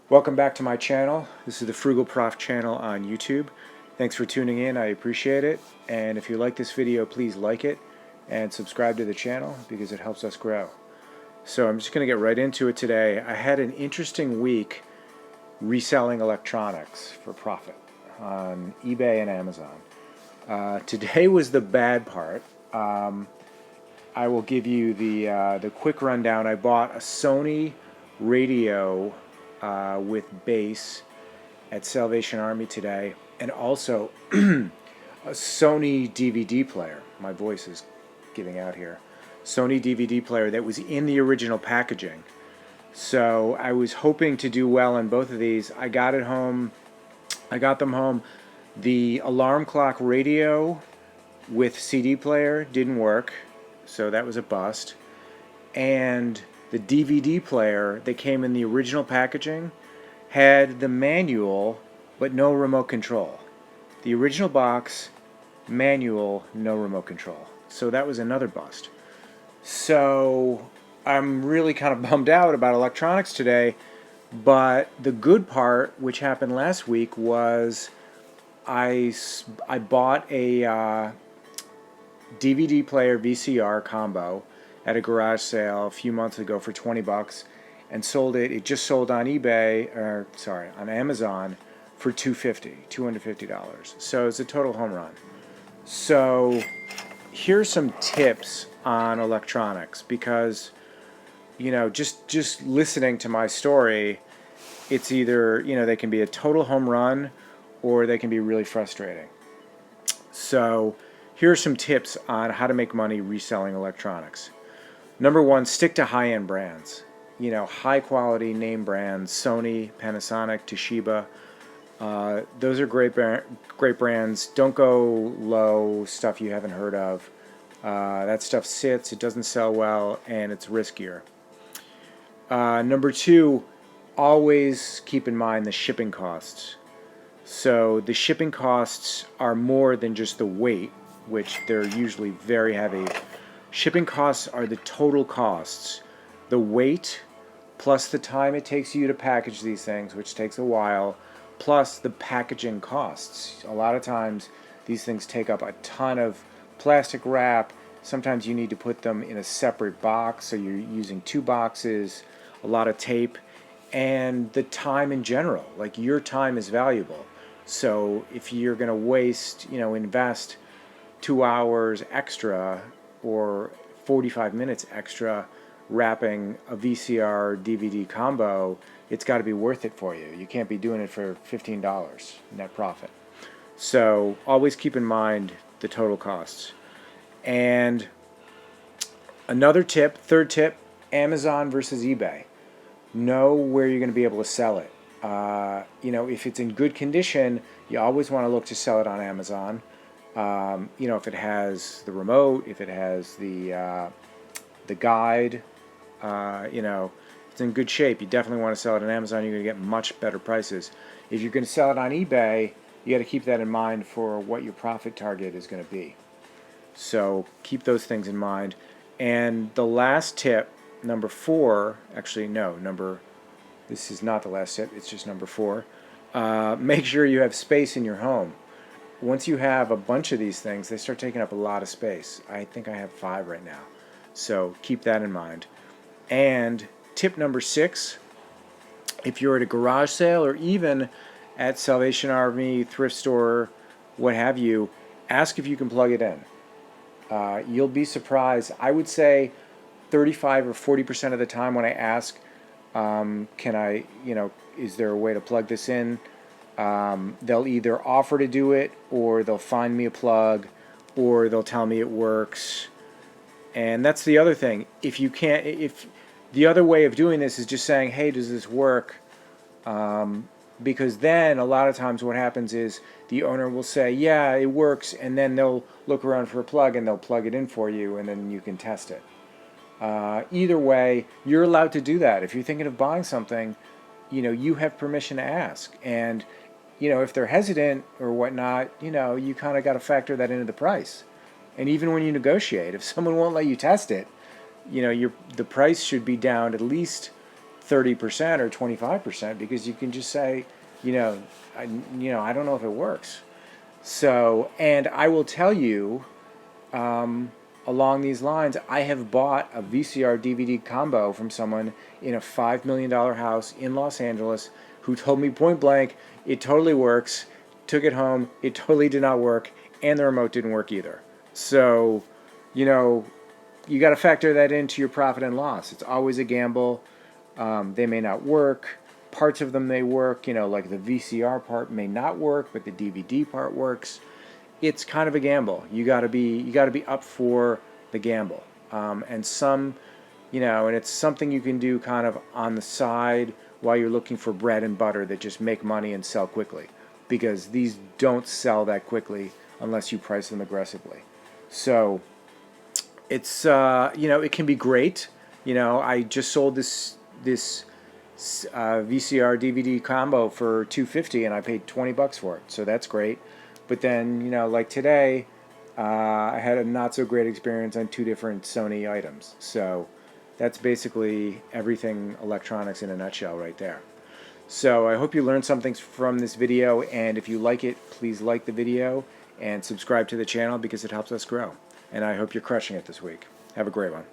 Welcome back to my channel. This is the Frugal Prof channel on YouTube. Thanks for tuning in. I appreciate it. And if you like this video, please like it and subscribe to the channel because it helps us grow. So I'm just going to get right into it today. I had an interesting week reselling electronics for profit on eBay and Amazon. Today was the bad part. I will give you the quick rundown. I bought a Sony radio with bass at Salvation Army today, and also a Sony DVD player. My voice is giving out here. Sony DVD player that was in the original packaging. So I was hoping to do well on both of these. I got them home. The alarm clock radio with CD player didn't work, so that was a bust. And the DVD player that came in the original packaging had the manual but no remote control. The original box, manual, no remote control. So that was another bust. So I'm really kind of bummed out about electronics today, but the good part, which happened last week, was I bought a DVD player VCR combo at a garage sale a few months ago for 20 bucks and sold it. It just sold on on Amazon for $250. So it's a total home run. So here's some tips on electronics because, just listening to my story, it's either, they can be a total home run or they can be really frustrating. So here are some tips on how to make money reselling electronics. Number one, stick to high-end brands. High quality name brands, Sony, Panasonic, Toshiba. Those are great brands. Don't go low stuff you haven't heard of. That stuff sits, it doesn't sell well, and it's riskier. Number two, always keep in mind the shipping costs. So the shipping costs are more than just the weight, which they're usually very heavy. Shipping costs are the total costs. The weight, plus the time it takes you to package these things, which takes a while, plus the packaging costs. A lot of times these things take up a ton of plastic wrap. Sometimes you need to put them in a separate box, so you're using two boxes, a lot of tape, and the time in general. Like, your time is valuable. So if you're going to invest 2 hours extra or 45 minutes extra wrapping a VCR DVD combo, it's got to be worth it for you. You can't be doing it for $15 net profit. So always keep in mind the total costs. And another tip, third tip, Amazon versus eBay. Know where you're going to be able to sell it. If it's in good condition, you always want to look to sell it on Amazon. If it has the remote, if it has the guide, if it's in good shape, you definitely want to sell it on Amazon. You're going to get much better prices. If you're going to sell it on eBay, you got to keep that in mind for what your profit target is going to be. So keep those things in mind. And the last tip, number four, this is not the last tip, it's just number four. Make sure you have space in your home. Once you have a bunch of these things, they start taking up a lot of space. I think I have 5 right now. So keep that in mind. And tip number 6, if you're at a garage sale or even at Salvation Army, thrift store, what have you, ask if you can plug it in. You'll be surprised. I would say 35 or 40% of the time when I ask, is there a way to plug this in? They'll either offer to do it, or they'll find me a plug, or they'll tell me it works. And that's the other thing. If the other way of doing this is just saying, hey, does this work? Because then a lot of times what happens is the owner will say, yeah, it works, and then they'll look around for a plug and they'll plug it in for you, and then you can test it. Either way, you're allowed to do that. If you're thinking of buying something, you have permission to ask. And if they're hesitant or whatnot, you kind of got to factor that into the price. And even when you negotiate, if someone won't let you test it, the price should be down at least 30% or 25% because you can just say, I don't know if it works. So, and I will tell you, along these lines, I have bought a VCR DVD combo from someone in a $5 million house in Los Angeles who told me point blank, it totally works. Took it home, it totally did not work, and the remote didn't work either. So, you got to factor that into your profit and loss. It's always a gamble. They may not work. Parts of them may work, like the VCR part may not work, but the DVD part works. It's kind of a gamble. You got to be up for the gamble. And it's something you can do kind of on the side while you're looking for bread and butter that just make money and sell quickly, because these don't sell that quickly unless you price them aggressively. So it's it can be great. I just sold this VCR DVD combo for $250 and I paid $20 for it, so that's great. But then like today, I had a not so great experience on 2 different Sony items. So that's basically everything electronics in a nutshell right there. So I hope you learned something from this video, and if you like it, please like the video and subscribe to the channel because it helps us grow. And I hope you're crushing it this week. Have a great one.